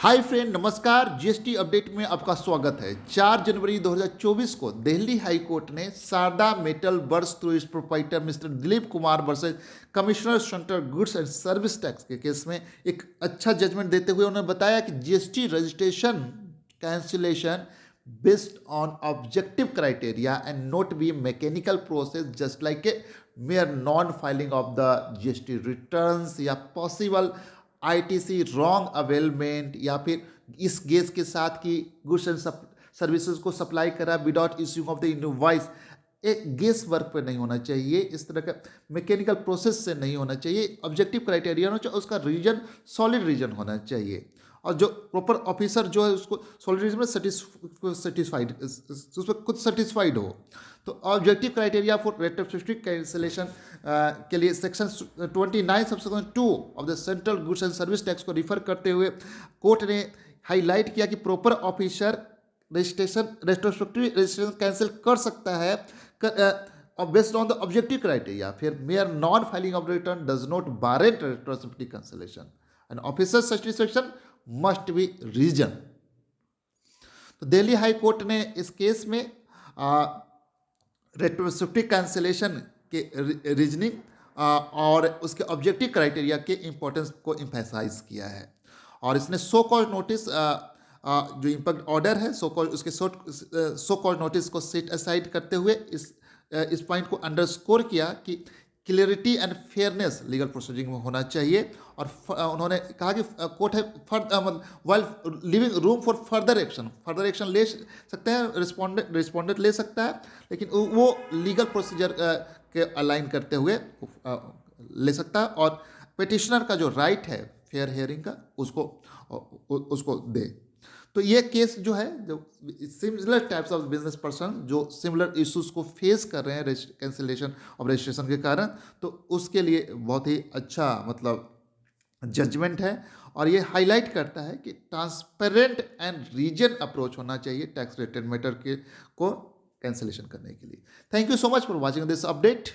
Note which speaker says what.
Speaker 1: Hi friend, नमस्कार। GST update में आपका स्वागत है। 4 जनवरी 2024 को दिल्ली हाई कोर्ट ने Sharda metal burst through its proprietor mister Dilip Kumar versus commissioner central goods and service tax के केस में एक अच्छा जजमेंट देते हुए उन्होंने बताया कि GST registration cancellation based on objective criteria and not be a mechanical process just like a mere non-filing of the GST returns या possible ITC wrong availment या फिर इस गेस के साथ की गुड्स एंड सर्विसेज को सप्लाई करा without issuing of the invoice. एक गेस वर्क पे नहीं होना चाहिए, इस तरह का मैकेनिकल प्रोसेस से नहीं होना चाहिए। ऑब्जेक्टिव क्राइटेरिया होना चाहिए, उसका रीजन सॉलिड रीजन होना चाहिए और जो प्रॉपर ऑफिसर जो है उसको सॉलिड रीजन में सेटिस्फाइड उस पर खुद सेटिस्फाइड हो। तो objective criteria for retrospective cancellation के लिए section 29 subsection 2 of the central goods and service tax को रिफर करते हुए कोर्ट ने हाईलाइट किया कि proper officer retrospective registration cancel कर सकता है based on the objective criteria. फिर mere non filing of return does not warrant retrospective cancellation and officer satisfaction must be reason. तो दिल्ली हाई कोर्ट ने इस केस में रेट्रोस्पेक्टिव कैंसिलेशन के reasoning और उसके ऑब्जेक्टिव क्राइटेरिया के इंपॉर्टेंस को एम्फेसाइज किया है और इसने सो कॉल्ड नोटिस जो इम्पैक्ट ऑर्डर है उसके सो कॉल्ड नोटिस को सेट असाइड करते हुए इस पॉइंट को अंडरस्कोर किया कि clarity and fairness legal proceeding में होना चाहिए और उन्होंने कहा कि कोर्ट है while living room for further action ले सकते हैं, रिस्पोंडेंट ले सकता है, लेकिन वो लीगल प्रोसीजर के अलाइन करते हुए ले सकता है और पिटिशनर का जो राइट है फेयर हियरिंग का उसको दे। तो ये केस जो है, जो similar types of business person जो सिमिलर इश्यूज को फेस कर रहे हैं कैंसिलेशन ऑफ रजिस्ट्रेशन के कारण, तो उसके लिए बहुत ही अच्छा जजमेंट है और ये हाईलाइट करता है कि ट्रांसपेरेंट एंड रीजन अप्रोच होना चाहिए टैक्स रिलेटेड मैटर को कैंसिलेशन करने के लिए। Thank you so much for watching this update.